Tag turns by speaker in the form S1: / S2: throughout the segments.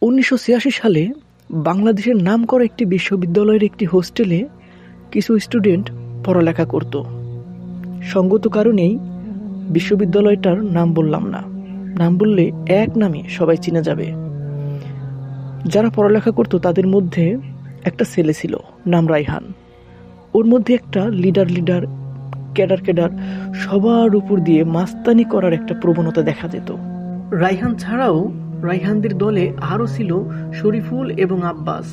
S1: 1986 সালে বাংলাদেশের নামকরা একটি বিশ্ববিদ্যালয়ের একটি হোস্টেলে কিছু স্টুডেন্ট পড়ালেখা করত। সঙ্গত কারণেই বিশ্ববিদ্যালয়টার নাম বললাম না, নাম বললে এক নামে সবাই চিনে যাবে। যারা পড়ালেখা করত তাদের মধ্যে একটা ছেলে ছিল, নাম রায়হান। ওর মধ্যে একটা লিডার ক্যাডার সবার উপর দিয়ে মাস্তানি করার একটা প্রবণতা দেখা যেত। রায়হান ছাড়াও রায়হানদের দলে আরও ছিল শরীফুল এবং আব্বাস।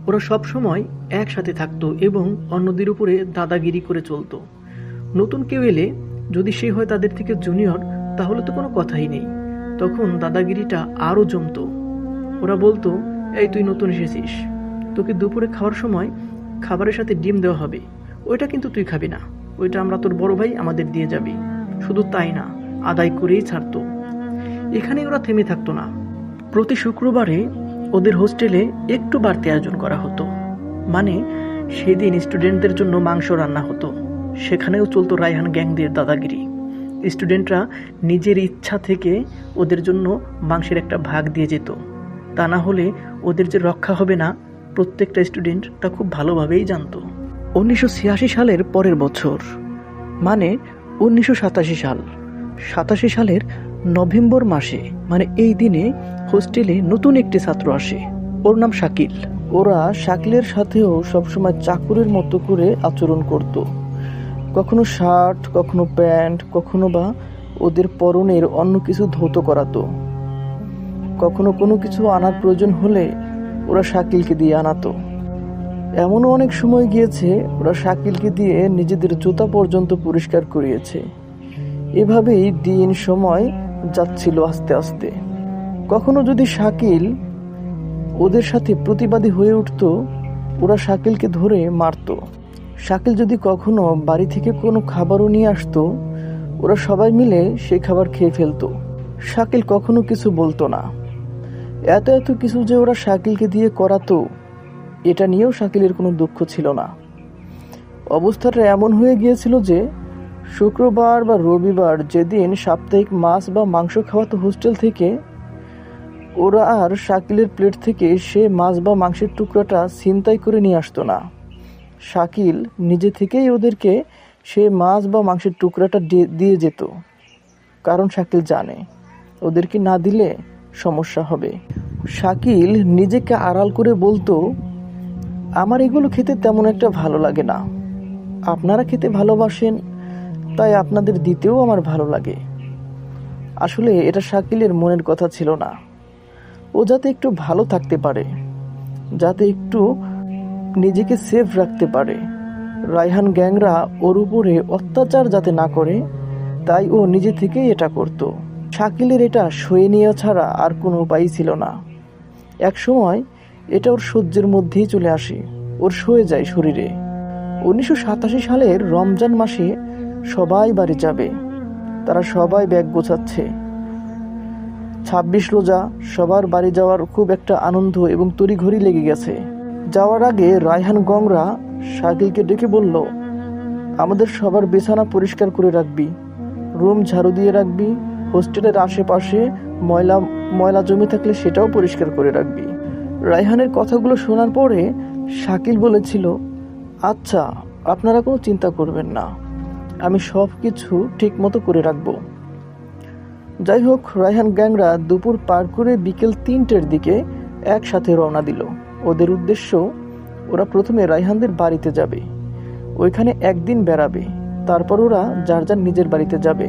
S1: ওরা সব সময় একসাথে থাকতো এবং অন্যদের উপরে দাদাগিরি করে চলতো। নতুন কেউ এলে যদি সে হয় তাদের থেকে জুনিয়র, তাহলে তো কোনো কথাই নেই, তখন দাদাগিরিটা আরও জমতো। ওরা বলতো, এই তুই নতুন এসেছিস, তোকে দুপুরে খাওয়ার সময় খাবারের সাথে ডিম দেওয়া হবে, ওইটা কিন্তু তুই খাবি না, ওইটা আমরা তোর বড় ভাই আমাদের দিয়ে যাবি। শুধু তাই না, আদায় করেই ছাড়তো। এখানে ওরা থেমে থাকতো না। প্রতি শুক্রবারে ওদের হোস্টেলে একটু বাড়তি আয়োজন করা হতো, মানে সেদিন স্টুডেন্টদের জন্য মাংস রান্না হতো। সেখানেও চলতো রায়হান গ্যাংদের দাদাগিরি। স্টুডেন্টরা নিজের ইচ্ছা থেকে ওদের জন্য মাংসের একটা ভাগ দিয়ে যেত, তা না হলে ওদের যে রক্ষা হবে না প্রত্যেকটা স্টুডেন্ট তা খুব ভালোভাবেই জানতো। 1986 সালের পরের বছর, মানে 1987 সাল, 87 সালের নভেম্বর মাসে, মানে এই দিনে হোস্টেলে নতুন একটি ছাত্র আসে। ওর নাম শাকিল। ওরা শাকিলের সাথেও সবসময় চাকরের মতো করে আচরণ করত। কখনো শার্ট, কখনো প্যান্ট, কখনো বা ওদের পরনের অন্য কিছু ধৌত করাতো। কখনো কোনো কিছু আনার প্রয়োজন হলে ওরা শাকিলকে দিয়ে আনাতো। এমনও অনেক সময় গিয়েছে ওরা শাকিলকে দিয়ে নিজেদের জুতা পর্যন্ত পরিষ্কার করিয়েছে। এভাবেই দিন সময় যাচ্ছিল আস্তে আস্তে। কখনো যদি শাকিল ওদের সাথে প্রতিবাদী হয়ে উঠত, ওরা শাকিলকে ধরে মারত। শাকিল যদি কখনো বাড়ি থেকে কোনো খাবারও নিয়ে আসতো, ওরা সবাই মিলে সেই খাবার খেয়ে ফেলতো। শাকিল কখনো কিছু বলতো না। এত কিছু যে ওরা শাকিলকে দিয়ে করাতো, এটা নিয়েও শাকিলের কোনো দুঃখ ছিল না। অবস্থাটা এমন হয়ে গিয়েছিল যে শুক্রবার বা রবিবার যেদিন সাপ্তাহিক মাছ বা মাংস খাওয়াতো হোস্টেল থেকে, ওরা আর শাকিলের প্লেট থেকে সে মাছ বা মাংসের টুকরাটা ছিনতাই করে নিয়ে আসতো না। শাকিল নিজে থেকেই ওদেরকে সে মাছ বা মাংসের টুকরাটা দিয়ে যেত, কারণ শাকিল জানে ওদেরকে না দিলে সমস্যা হবে। শাকিল নিজেকে আড়াল করে বলতো, আমার এগুলো খেতে তেমন একটা ভালো লাগে না, আপনারা খেতে ভালোবাসেন তাই আপনাদের দিতেও আমার ভালো লাগে। আসলে এটা শাকিলের মনের কথা ছিল না। ও যাতে একটু ভালো থাকতে পারে, যাতে একটু নিজেকে সেফ রাখতে পারে, রায়হান গ্যাংরা ওর উপরে অত্যাচার যাতে না করে, তাই ও নিজে থেকেই এটা করত। শাকিলের এটা সয়ে নেওয়া ছাড়া আর কোনো উপায়ই ছিল না। এক সময় এটা ওর সহ্যের মধ্যেই চলে আসে, ওর সয়ে যায় শরীরে। 1987 সালের রমজান মাসে সবাই বাড়ি যাবে। তারা সবাই ব্যাগ গোছাচ্ছে। 26 রোজা, সবার বাড়ি যাওয়ার খুব একটা আনন্দ এবং তড়িঘড়ি লেগে গেছে। যাওয়ার আগে রায়হান গংরা শাকিলকে ডেকে বলল, আমাদের সবার বিছানা পরিষ্কার করে রাখবি, রুম ঝাড়ু দিয়ে রাখবি, হোস্টেলের আশেপাশে ময়লা জমে থাকলে সেটাও পরিষ্কার করে রাখবি। রায়হানের কথাগুলো শোনার পরে শাকিল বলেছিল, আচ্ছা আপনারা কোনো চিন্তা করবেন না, আমি সব কিছু ঠিক মতো করে রাখবো। যাই হোক, রায়হান গ্যাংরা দুপুর পার করে বিকেল 3টের দিকে একসাথে রওনা দিল। ওদের উদ্দেশ্য, ওরা প্রথমে রায়হানদের বাড়িতে যাবে, ওইখানে একদিন বেড়াবে, তারপর ওরা যার যার নিজের বাড়িতে যাবে।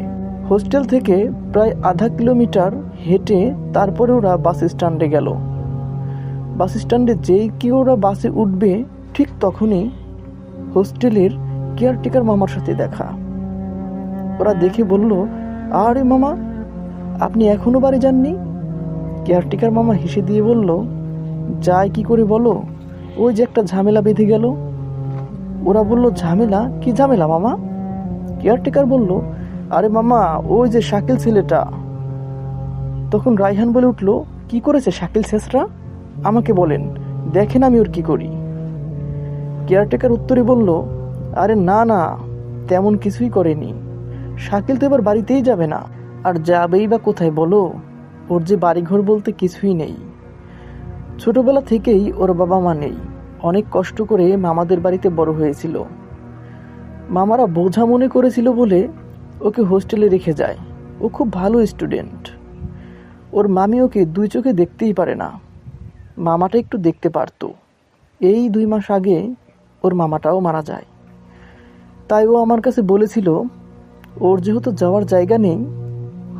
S1: হোস্টেল থেকে প্রায় আধা কিলোমিটার হেঁটে তারপরে ওরা বাস স্ট্যান্ডে গেল। বাস স্ট্যান্ডে যেই কি ওরা বাসে উঠবে, ঠিক তখনই হোস্টেলের কেয়ারটেকার মামার সাথে দেখা। ওরা দেখে বলল, আরে মামা, আপনি এখনো বাড়ি যাননি? কেয়ারটেকার মামা হেসে দিয়ে বলল, যাই কি করে বলো, ওই যে একটা ঝামেলা বেঁধে গেল। ওরা বলল, ঝামেলা? কি ঝামেলা মামা? কেয়ারটেকার বলল, আরে মামা, ওই যে শাকিল ছেলেটা। তখন রায়হান বলে উঠল, কি করেছে শাকিল শেষরা? আমাকে বলেন, দেখেন আমি ওর কি করি। কেয়ারটেকার উত্তরে বলল, আরে না, তেমন কিছুই করেনি। শাকিল তো এবার বাড়িতেই যাবে না, আর যাবেই বা কোথায় বলো, ওর যে বাড়িঘর বলতে কিছুই নেই। ছোটবেলা থেকেই ওর বাবা মা নেই, অনেক কষ্ট করে মামাদের বাড়িতে বড় হয়েছিল। মামারা বোঝা মনে করেছিল বলে ওকে হোস্টেলে রেখে যায়। ও খুব ভালো স্টুডেন্ট। ওর মামি ওকে দুই চোখে দেখতেই পারে না। মামাটা একটু দেখতে পারত। এই 2 মাস আগে ওর মামাটাও মারা যায়। তাই ও আমার কাছে বলেছিল ওর যেহেতু যাওয়ার জায়গা নেই,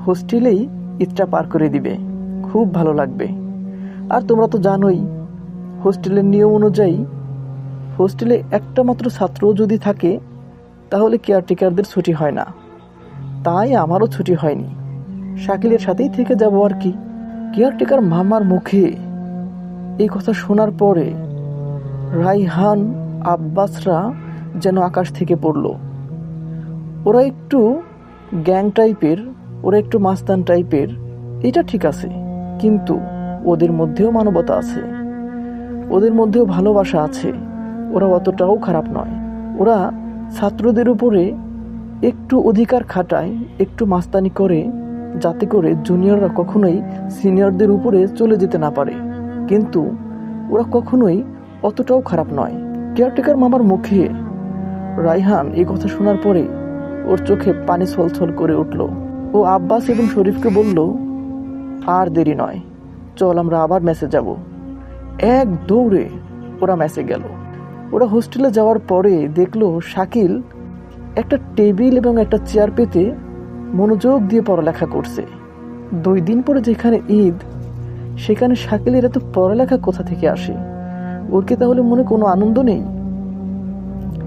S1: হোস্টেলেই ঈদটা পার করে দিবে, খুব ভালো লাগবে। আর তোমরা তো জানোই হোস্টেলের নিয়ম অনুযায়ী হোস্টেলে একটা মাত্র ছাত্র যদি থাকে তাহলে কেয়ারটেকারদের ছুটি হয় না। তাই আমারও ছুটি হয়নি, শাকিলের সাথেই থেকে যাব আর কি। কেয়ারটেকার মামার মুখে এই কথা শোনার পরে রাইহান আব্বাসরা যেন আকাশ থেকে পড়ল। ওরা একটু গ্যাং টাইপের, ওরা একটু মাস্তান টাইপের, এটা ঠিক আছে, কিন্তু ওদের মধ্যেও মানবতা আছে, ওদের মধ্যেও ভালোবাসা আছে। ওরা অতটাও খারাপ নয়। ওরা ছাত্রদের উপরে একটু অধিকার খাটায়, একটু মাস্তানি করে, যাতে করে জুনিয়ররা কখনোই সিনিয়রদের উপরে চলে যেতে না পারে। কিন্তু ওরা কখনোই অতটাও খারাপ নয়। কেয়ারটেকার মামার মুখে রাইহান এই কথা শোনার পরে ওর চোখে পানি ছলছল করে উঠল। ও আব্বাস এবং শরীফকে বলল, আর দেরি নয়, চল আমরা আবার মেসে যাব। এক দৌড়ে ওরা মেসে গেল। ওরা হোস্টেলে যাওয়ার পরে দেখলো শাকিল একটা টেবিল এবং একটা চেয়ার পেতে মনোযোগ দিয়ে পড়ালেখা করছে। 2 দিন পরে যেখানে ঈদ, সেখানে শাকিলের এত পড়ালেখা কোথা থেকে আসে? ওর কি তাহলে মনে কোনো আনন্দ নেই?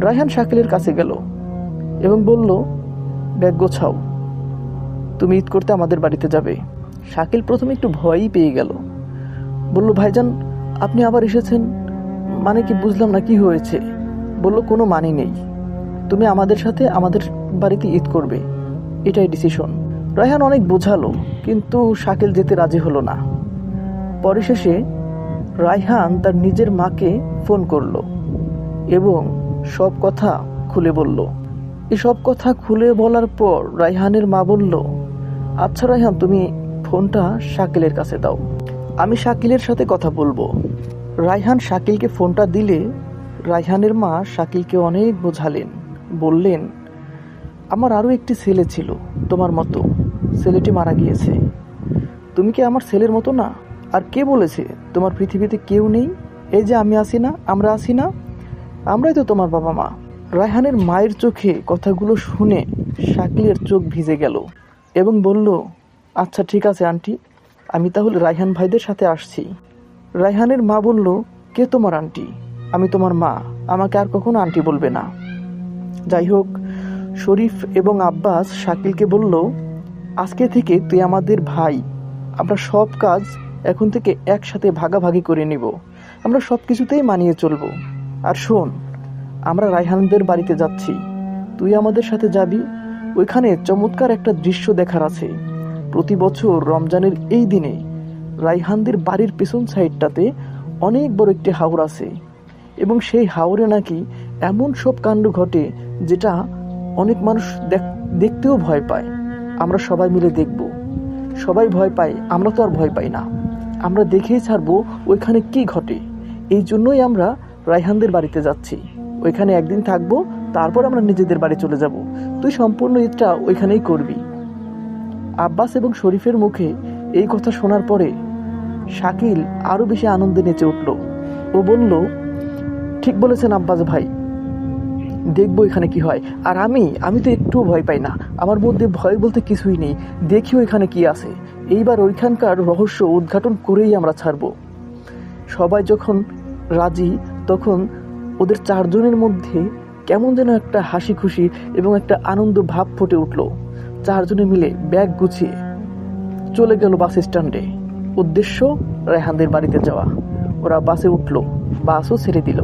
S1: রায়হান শাকিলের কাছে গেল এবং বলল, ব্যাগ গোছাও, তুমি ঈদ করতে আমাদের বাড়িতে যাবে। শাকিল প্রথমে একটু ভয়ই পেয়ে গেল। বলল, ভাইজান আপনি আবার এসেছেন, মানে কি বুঝলাম না, কি হয়েছে? বলল, কোনো মানে নেই, তুমি আমাদের সাথে আমাদের বাড়িতে ঈদ করবে, এটাই ডিসিশন। রায়হান অনেক বোঝালো, কিন্তু শাকিল যেতে রাজি হলো না। পরিশেষে রায়হান তার নিজের মাকে ফোন করলো এবং সব কথা খুলে বলল। এসব কথা খুলে বলার পর রায়হানের মা বলল, আচ্ছা রায়হান, তুমি ফোনটা শাকিলের কাছে দাও, আমি শাকিলের সাথে কথা বলবো। রায়হান শাকিলকে ফোনটা দিলে রায়হানের মা শাকিলকে অনেক বোঝালেন, বললেন, আমার আরও একটি ছেলে ছিল তোমার মতো, ছেলেটি মারা গিয়েছে। তুমি কি আমার ছেলের মতো না? আর কে বলেছে তোমার পৃথিবীতে কেউ নেই? এই যে আমি আছি না, আমরা আছি না, আমরাই তো তোমার বাবা মা। রায়হানের মায়ের চোখে কথাগুলো শুনে শাকিলের চোখ ভিজে গেল এবং বলল, আচ্ছা ঠিক আছে আন্টি, আমি তাহলে রায়হান ভাইদের সাথে আসছি। রায়হানের মা বলল, কে তোমার আন্টি? আমি তোমার মা, আমাকে আর কখনো আন্টি বলবে না। যাই হোক, শরীফ এবং আব্বাস শাকিলকে বলল, আজকে থেকে তুই আমাদের ভাই, আমরা সব কাজ এখন থেকে একসাথে ভাগাভাগি করে নিব, আমরা সব কিছুতেই মানিয়ে চলব। আর শোন, আমরা রায়হানদের বাড়িতে যাচ্ছি, তুই আমাদের সাথে যাবি। ওইখানে চমৎকার একটা দৃশ্য দেখার আছে। প্রতি বছর রমজানের এই দিনে রায়হানদের বাড়ির পেছন সাইডটাতে অনেক বড় একটি হাওর আছে এবং সেই হাওরে নাকি এমন সব কাণ্ড ঘটে যেটা অনেক মানুষ দেখতেও ভয় পায়। আমরা সবাই মিলে দেখব। সবাই ভয় পায়, আমরা তো আর ভয় পাই না, আমরা দেখেই ছাড়বো ওইখানে কি ঘটে। এই জন্যই আমরা রায়হানদের বাড়িতে যাচ্ছি। ওইখানে একদিন থাকবো, তারপর আমরা নিজেদের বাড়ি চলে যাব। তুই সম্পূর্ণ ঈদটা ওইখানেই করবি। আব্বাস এবং শরীফের মুখে এই কথা শোনার পরে শাকিল আরো বেশি আনন্দে নেচে উঠল। ও বলল, ঠিক বলেছেন আব্বাস ভাই, দেখবো এখানে কি হয়। আর আমি তো একটু ভয় পাই না, আমার মধ্যে ভয় বলতে কিছুই নেই। দেখি ওইখানে কি আছে, এইবার ওইখানকার রহস্য উদ্ঘাটন করেই আমরা ছাড়বো। সবাই যখন রাজি, তখন ওদের 4 জনের মধ্যে কেমন যেন একটা হাসি খুশি এবং একটা আনন্দ ভাব ফুটে উঠল। 4 জনে মিলে ব্যাগ গুছিয়ে চলে গেল বাস স্ট্যান্ডে। উদ্দেশ্য রায়হানদের বাড়িতে যাওয়া। ওরা বাসে উঠল, বাসও ছেড়ে দিল।